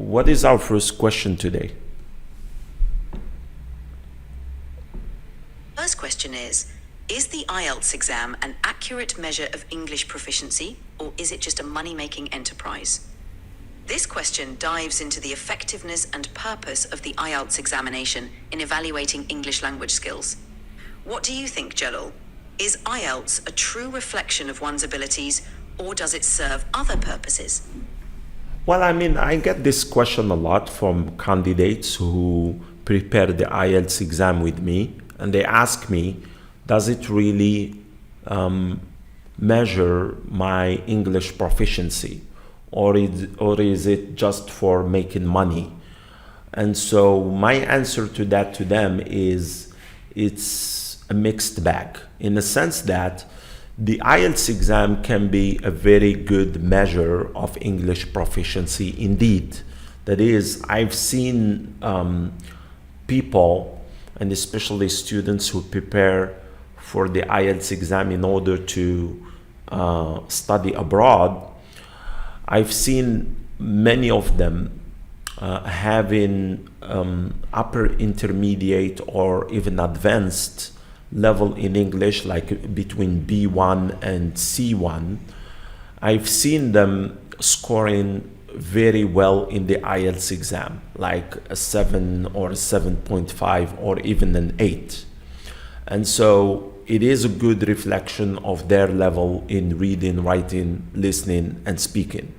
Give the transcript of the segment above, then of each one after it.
what is our first question today? First question is the IELTS exam an accurate measure of English proficiency, or is it just a money-making enterprise? This question dives into the effectiveness and purpose of the IELTS examination in evaluating English language skills. What do you think, Jalal? Is IELTS a true reflection of one's abilities, or does it serve other purposes? Well, I mean, I get this question a lot from candidates who prepare the IELTS exam with me, and they ask me, does it really measure my English proficiency, or is it just for making money? And so my answer to that to them is it's a mixed bag, in the sense that the IELTS exam can be a very good measure of English proficiency indeed. That is, I've seen people, and especially students who prepare for the IELTS exam in order to study abroad, I've seen many of them having upper intermediate or even advanced level in English, like between B1 and C1. I've seen them scoring very well in the IELTS exam, like a 7 or a 7.5 or even an 8. And so it is a good reflection of their level in reading, writing, listening, and speaking.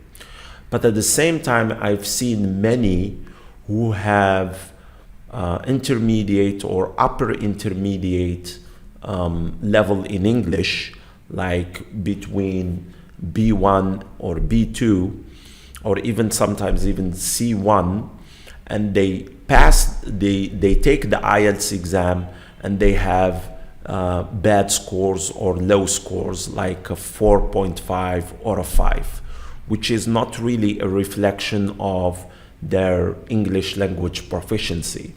But at the same time, I've seen many who have intermediate or upper intermediate level in English, like between B1 or B2, or even sometimes even C1, and they take the IELTS exam and they have bad scores or low scores, like a 4.5 or a 5, which is not really a reflection of their English language proficiency.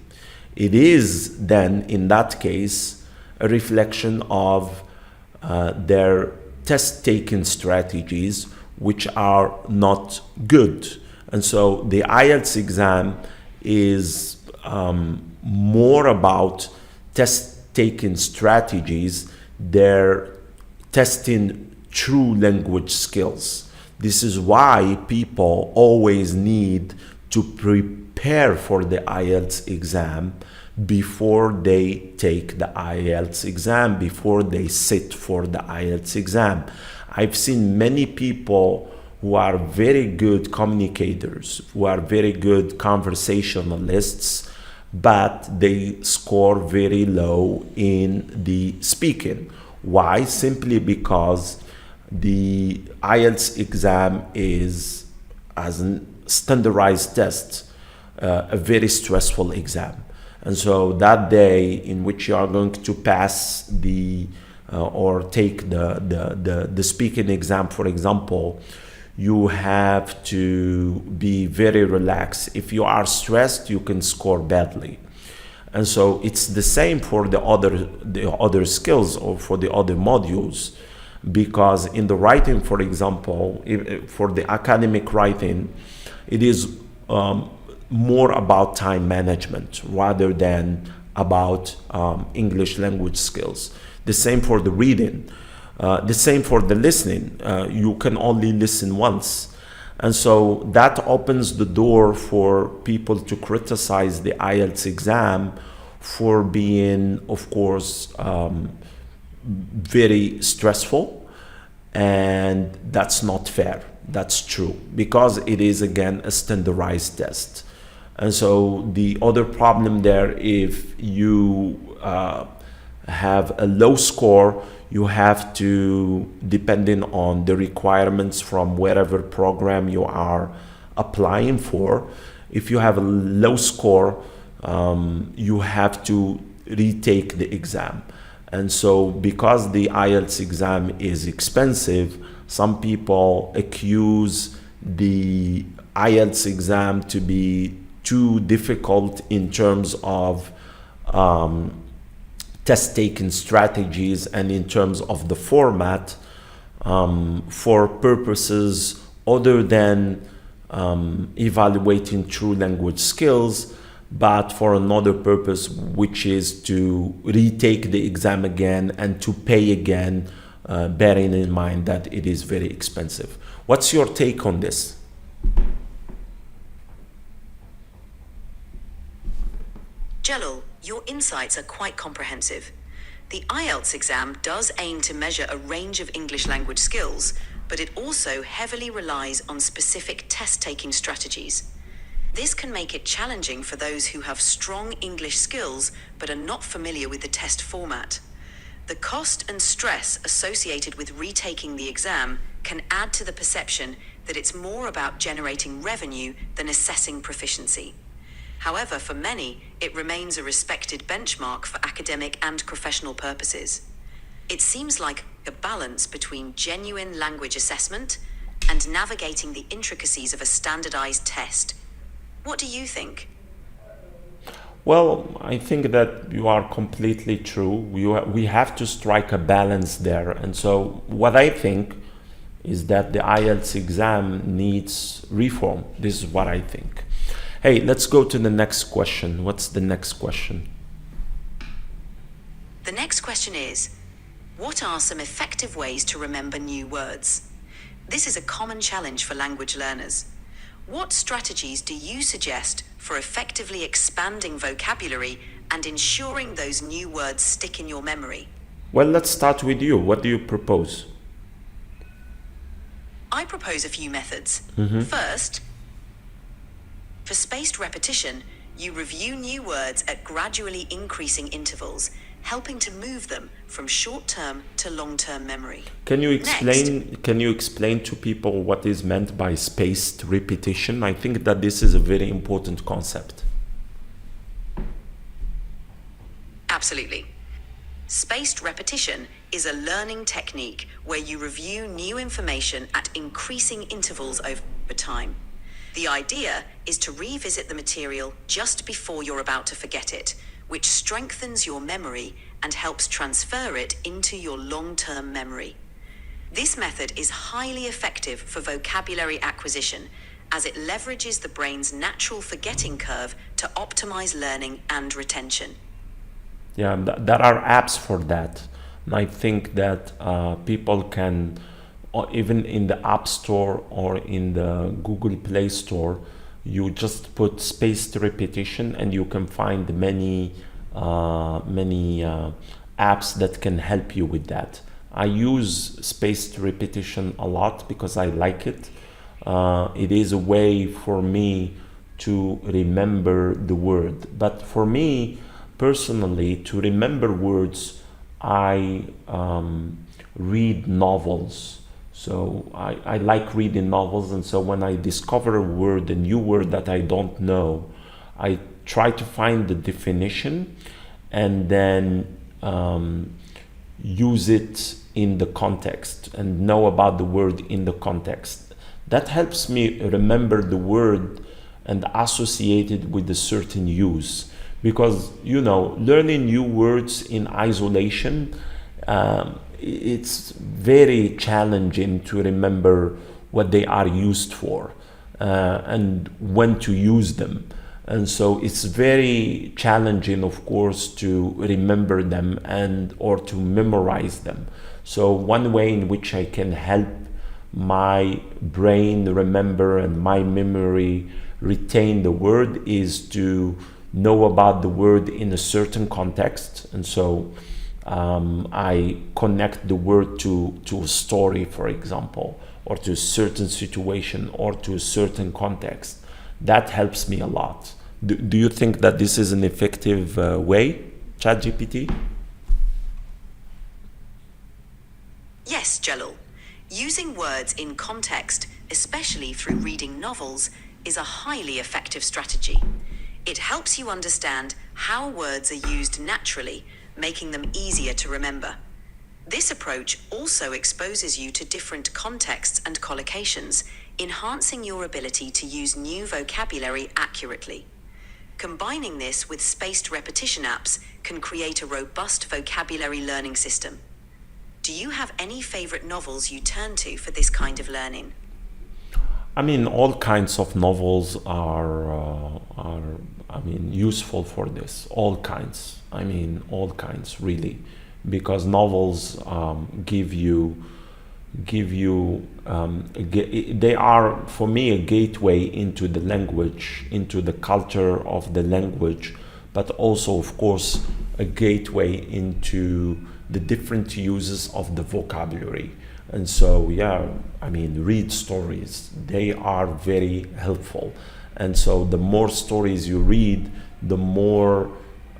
It is then, in that case, a reflection of their test-taking strategies, which are not good. And so the IELTS exam is more about test-taking strategies. They're testing true language skills. This is why people always need to prepare for the IELTS exam before they take the IELTS exam, before they sit for the IELTS exam. I've seen many people who are very good communicators, who are very good conversationalists, but they score very low in the speaking. Why? Simply because the IELTS exam is, as a standardized test, a very stressful exam. And so that day in which you are going to pass the or take the speaking exam, for example, you have to be very relaxed. If you are stressed, you can score badly. And so it's the same for the other skills or for the other modules, because in the writing, for example, for the academic writing, it is more about time management rather than about English language skills. The same for the reading, the same for the listening. You can only listen once. And so that opens the door for people to criticize the IELTS exam for being, of course, very stressful. And that's not fair. That's true, because it is, again, a standardized test. And so the other problem there, if you have a low score, you have to, depending on the requirements from whatever program you are applying for, if you have a low score, you have to retake the exam. And so because the IELTS exam is expensive, some people accuse the IELTS exam to be too difficult in terms of test-taking strategies and in terms of the format, for purposes other than evaluating true language skills, but for another purpose, which is to retake the exam again and to pay again, bearing in mind that it is very expensive. What's your take on this? Jalal, your insights are quite comprehensive. The IELTS exam does aim to measure a range of English language skills, but it also heavily relies on specific test-taking strategies. This can make it challenging for those who have strong English skills but are not familiar with the test format. The cost and stress associated with retaking the exam can add to the perception that it's more about generating revenue than assessing proficiency. However, for many, it remains a respected benchmark for academic and professional purposes. It seems like a balance between genuine language assessment and navigating the intricacies of a standardized test. What do you think? Well, I think that you are completely true. We have to strike a balance there. And so what I think is that the IELTS exam needs reform. This is what I think. Hey, let's go to the next question. What's the next question? The next question is, what are some effective ways to remember new words? This is a common challenge for language learners. What strategies do you suggest for effectively expanding vocabulary and ensuring those new words stick in your memory? Well, let's start with you. What do you propose? I propose a few methods. First, for spaced repetition, you review new words at gradually increasing intervals, helping to move them from short-term to long-term memory. Can you explain to people what is meant by spaced repetition? I think that this is a very important concept. Absolutely. Spaced repetition is a learning technique where you review new information at increasing intervals over time. The idea is to revisit the material just before you're about to forget it, which strengthens your memory and helps transfer it into your long-term memory. This method is highly effective for vocabulary acquisition, as it leverages the brain's natural forgetting curve to optimize learning and retention. Yeah, there are apps for that. And I think that people can, or even in the App Store or in the Google Play Store, you just put spaced repetition and you can find many apps that can help you with that. I use spaced repetition a lot because I like it. It is a way for me to remember the word. But for me personally, to remember words, I read novels. So I like reading novels, and so when I discover a word, a new word that I don't know, I try to find the definition and then use it in the context and know about the word in the context. That helps me remember the word and associate it with a certain use. Because, learning new words in isolation, it's very challenging to remember what they are used for and when to use them. And so it's very challenging, of course, to remember them or to memorize them. So one way in which I can help my brain remember and my memory retain the word is to know about the word in a certain context. And so I connect the word to a story, for example, or to a certain situation or to a certain context. That helps me a lot. Do you think that this is an effective way, ChatGPT? Yes, Jalal. Using words in context, especially through reading novels, is a highly effective strategy. It helps you understand how words are used naturally, making them easier to remember. This approach also exposes you to different contexts and collocations, enhancing your ability to use new vocabulary accurately. Combining this with spaced repetition apps can create a robust vocabulary learning system. Do you have any favorite novels you turn to for this kind of learning? I mean, all kinds of novels I mean, useful for this. All kinds. I mean, all kinds, really, because novels give you they are, for me, a gateway into the language, into the culture of the language, but also, of course, a gateway into the different uses of the vocabulary. And so, yeah, I mean, read stories. They are very helpful. And so the more stories you read, the more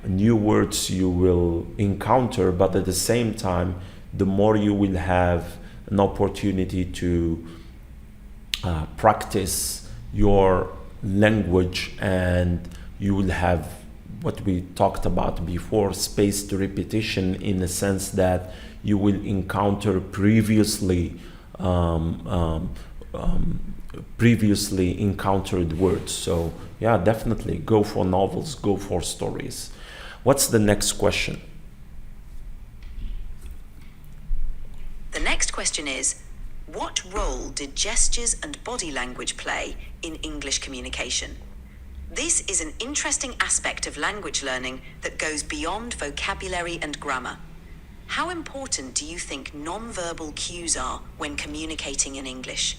new words you will encounter, but at the same time, the more you will have an opportunity to practice your language, and you will have what we talked about before, spaced repetition, in the sense that you will encounter previously encountered words. So yeah, definitely go for novels, go for stories. What's the next question? The next question is, what role did gestures and body language play in English communication? This is an interesting aspect of language learning that goes beyond vocabulary and grammar. How important do you think non-verbal cues are when communicating in English?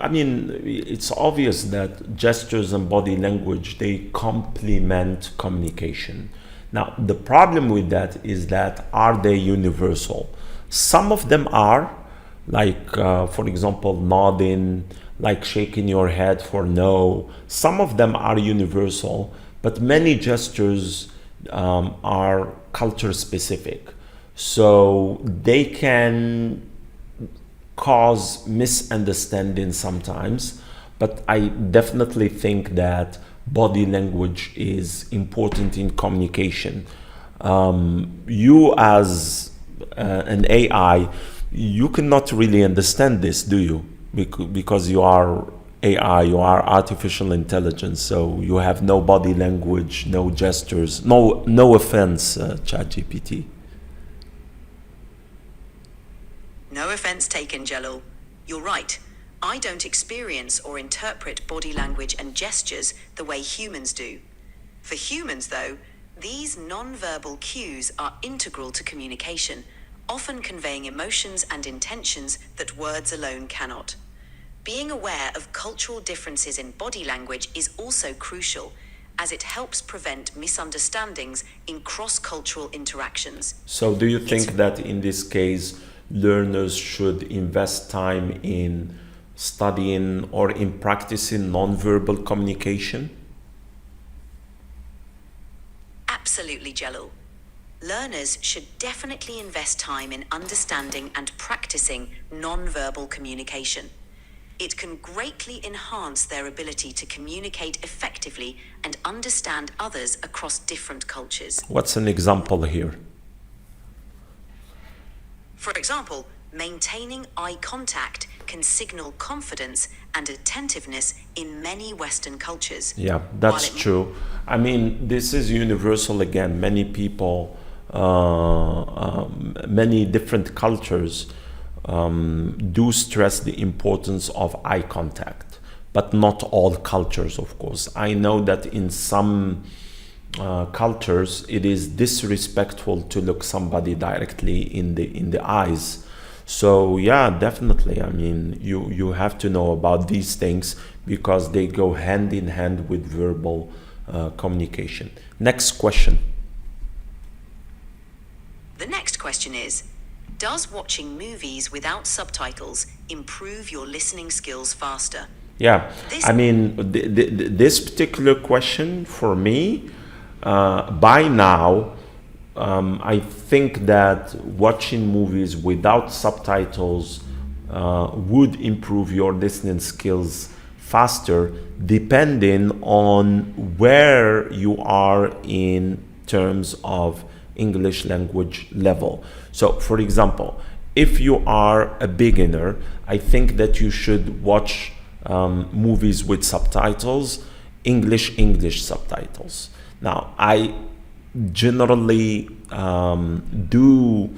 I mean, it's obvious that gestures and body language, they complement communication. Now, the problem with that is that, are they universal? Some of them are, like, for example, nodding, like shaking your head for no. Some of them are universal, but many gestures are culture specific. So they can cause misunderstanding sometimes, but I definitely think that body language is important in communication. You as an AI, you cannot really understand this, do you? Because you are AI, you are artificial intelligence, so you have no body language, no gestures. No offense, ChatGPT. No offense taken, Jalal. You're right. I don't experience or interpret body language and gestures the way humans do. For humans, though, these non-verbal cues are integral to communication, often conveying emotions and intentions that words alone cannot. Being aware of cultural differences in body language is also crucial, as it helps prevent misunderstandings in cross-cultural interactions. So do you think that in this case, learners should invest time in studying or in practicing nonverbal communication? Absolutely, Jalal. Learners should definitely invest time in understanding and practicing nonverbal communication. It can greatly enhance their ability to communicate effectively and understand others across different cultures. What's an example here? For example, maintaining eye contact can signal confidence and attentiveness in many Western cultures. Yeah, that's true. I mean, this is universal again. Many people, many different cultures do stress the importance of eye contact, but not all cultures, of course. I know that in some cultures it is disrespectful to look somebody directly in the eyes. So yeah, definitely, I mean, you have to know about these things because they go hand in hand with verbal communication. Next question. The next question is, does watching movies without subtitles improve your listening skills faster? Yeah, I mean, this particular question for me, by now, I think that watching movies without subtitles would improve your listening skills faster, depending on where you are in terms of English language level. So, for example, if you are a beginner, I think that you should watch movies with subtitles, English subtitles. Now, I generally do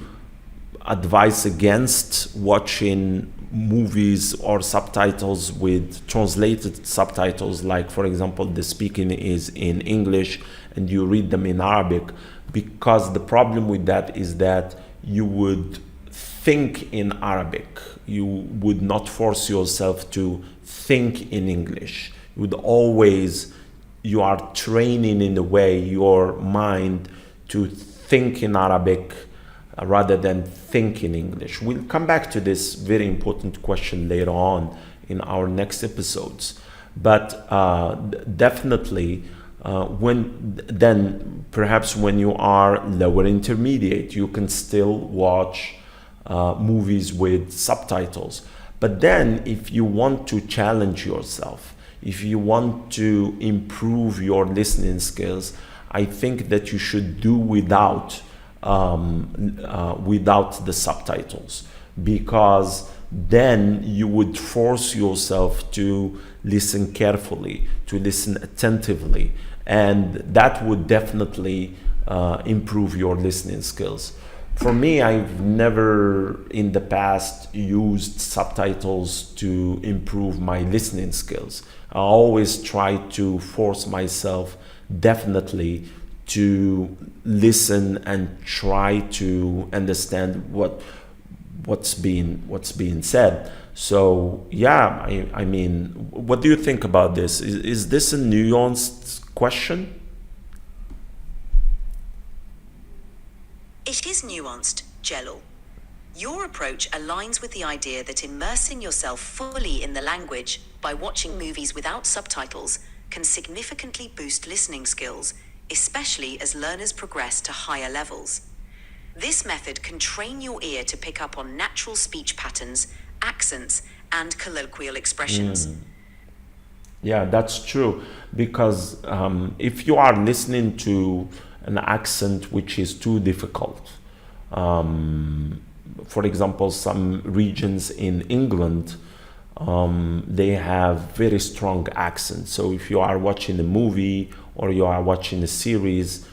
advise against watching movies or subtitles with translated subtitles, like for example the speaking is in English and you read them in Arabic, because the problem with that is that you would think in Arabic. You would not force yourself to think in English. You would always, you are training in a way your mind to think in Arabic rather than think in English. We'll come back to this very important question later on in our next episodes. But definitely, then perhaps when you are lower intermediate, you can still watch movies with subtitles. But then if you want to challenge yourself, if you want to improve your listening skills, I think that you should do without the subtitles, because then you would force yourself to listen carefully, to listen attentively, and that would definitely improve your listening skills. For me, I've never in the past used subtitles to improve my listening skills. I always try to force myself definitely to listen and try to understand what's being said. So yeah, I mean, what do you think about this? Is this a nuanced question? It is nuanced, Jelal. Your approach aligns with the idea that immersing yourself fully in the language by watching movies without subtitles can significantly boost listening skills, especially as learners progress to higher levels. This method can train your ear to pick up on natural speech patterns, accents, and colloquial expressions. Yeah, that's true. Because if you are listening to an accent which is too difficult, for example, some regions in England, they have very strong accents. So if you are watching a movie or you are watching a series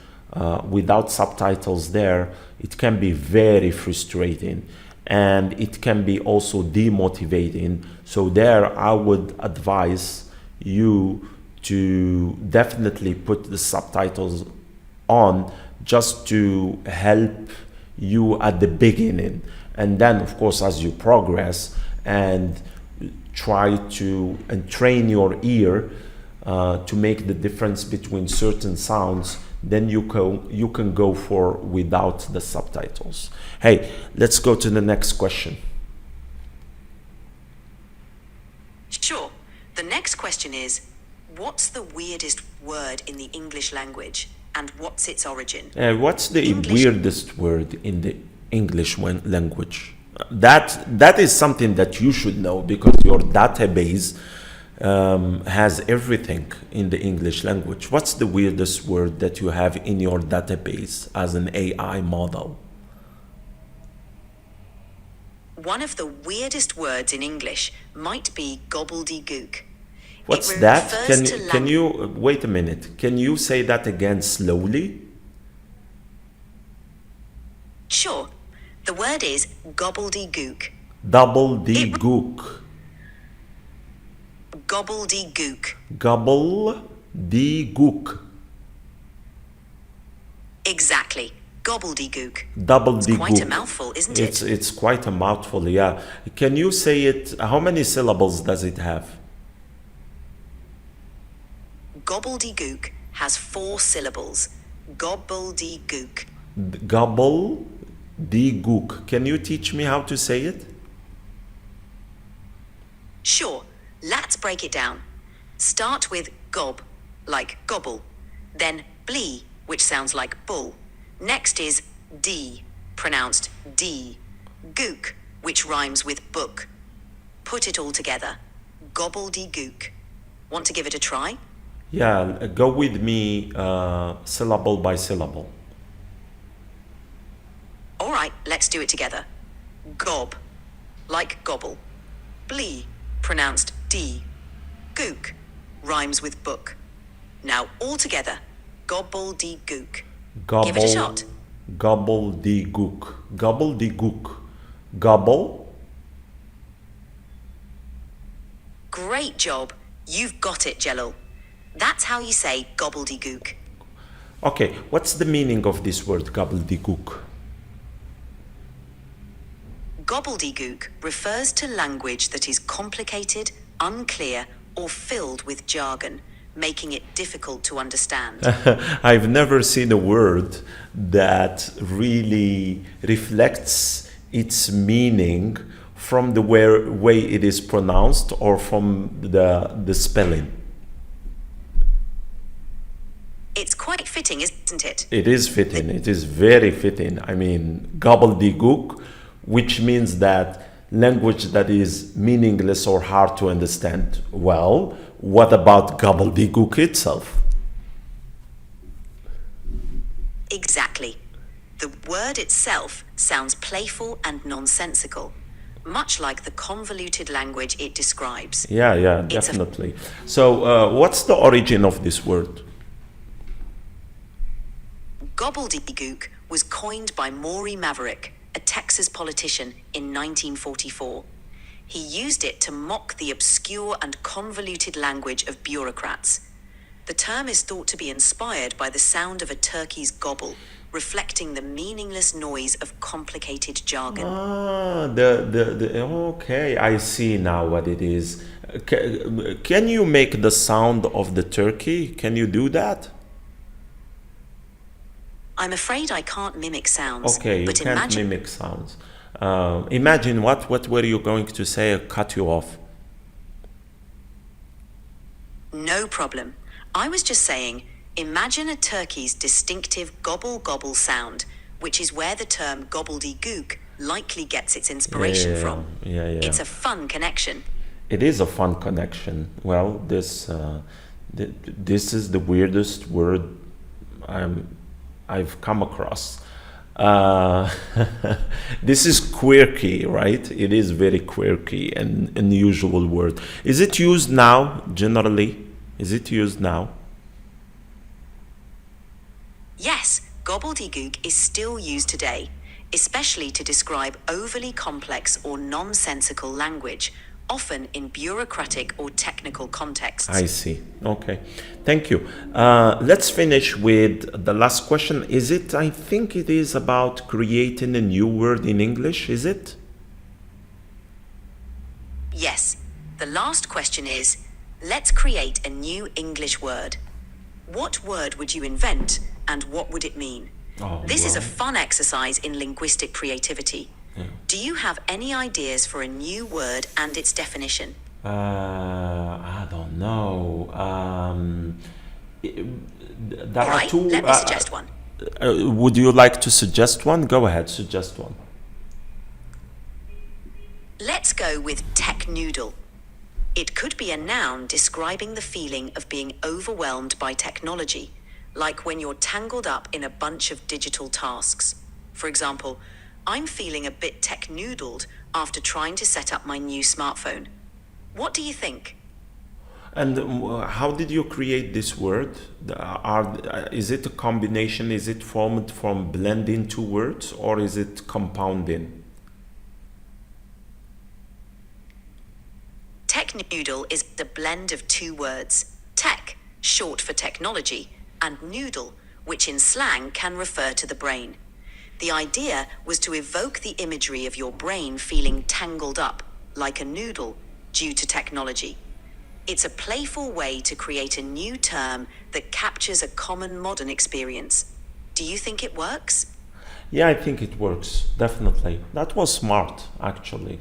without subtitles there, it can be very frustrating and it can be also demotivating. So there I would advise you to definitely put the subtitles on, just to help you at the beginning, and then of course as you progress and try to and train your ear to make the difference between certain sounds, then you can go for without the subtitles. Hey, let's go to the next question. Sure. The next question is, what's the weirdest word in the English language, and what's its origin? What's the English- weirdest word in the English language? That is something that you should know, because your database has everything in the English language. What's the weirdest word that you have in your database as an AI model? One of the weirdest words in English might be gobbledygook. What's It that? refers to Can you wait a minute? Can you say that again slowly? Sure. The word is gobbledygook. Double D gook. Gobbledygook. Gobble D gook. Exactly. Gobbledygook. Double It's D quite a gook. mouthful, isn't it? It's quite a mouthful, yeah. Can you say it? How many syllables does it have? Gobbledygook has 4 syllables. Gobbledygook. Gobble D gook. Can you teach me how to say it? Sure. Let's break it down. Start with gob, like gobble. Then blee, which sounds like bull. Next is d, pronounced d. Gook, which rhymes with book. Put it all together. Gobbledygook. Want to give it a try? Yeah, go with me syllable by syllable. All right, let's do it together. Gob, like gobble. Blee, pronounced d. Gook, rhymes with book. Now all together. Gobbledygook. Gobble, Give it a shot. Gobble D gook. Gobble D gook. Gobble Great job. You've got it, Jalal. That's how you say gobbledygook. Okay, what's the meaning of this word gobbledygook? Gobbledygook refers to language that is complicated, unclear, or filled with jargon, making it difficult to understand. I've never seen a word that really reflects its meaning from the way it is pronounced or from the spelling. It's quite fitting, isn't it? It is fitting. It is very fitting. I mean, gobbledygook, which means that language that is meaningless or hard to understand. Well, what about gobbledygook itself? Exactly. The word itself sounds playful and nonsensical, much like the convoluted language it describes. Yeah, It's definitely. So, what's the origin of this word? Gobbledygook was coined by Maury Maverick, a Texas politician, in 1944. He used it to mock the obscure and convoluted language of bureaucrats. The term is thought to be inspired by the sound of a turkey's gobble, reflecting the meaningless noise of complicated jargon. Okay, I see now what it is. Can you make the sound of the turkey? Can you do that? I'm afraid I can't mimic sounds. Okay, you but can't imagine, mimic sounds. Imagine what were you going to say? I cut you off. No problem. I was just saying, imagine a turkey's distinctive gobble gobble sound, which is where the term gobbledygook likely gets its inspiration from. Yeah. It's a fun connection. It is a fun connection. Well, this is the weirdest word I've come across. This is quirky, right? It is very quirky and unusual word. Is it used now, generally? Is it used now? Yes, gobbledygook is still used today, especially to describe overly complex or nonsensical language, often in bureaucratic or technical contexts. I see. Okay. Thank you. Let's finish with the last question. I think it is about creating a new word in English, is it? Yes, the last question is, let's create a new English word. What word would you invent and what would it mean? This is a fun exercise in linguistic creativity. Do you have any ideas for a new word and its definition? I don't know. There All are right, two. let me suggest one. Would you like to suggest one? Go ahead, suggest one. Let's go with tech noodle. It could be a noun describing the feeling of being overwhelmed by technology, like when you're tangled up in a bunch of digital tasks. For example, I'm feeling a bit tech-noodled after trying to set up my new smartphone. What do you think? And how did you create this word? Is it a combination? Is it formed from blending two words, or is it compounding? Tech-noodle is the blend of two words. Tech, short for technology, and noodle, which in slang can refer to the brain. The idea was to evoke the imagery of your brain feeling tangled up, like a noodle, due to technology. It's a playful way to create a new term that captures a common modern experience. Do you think it works? Yeah, I think it works, definitely. That was smart, actually.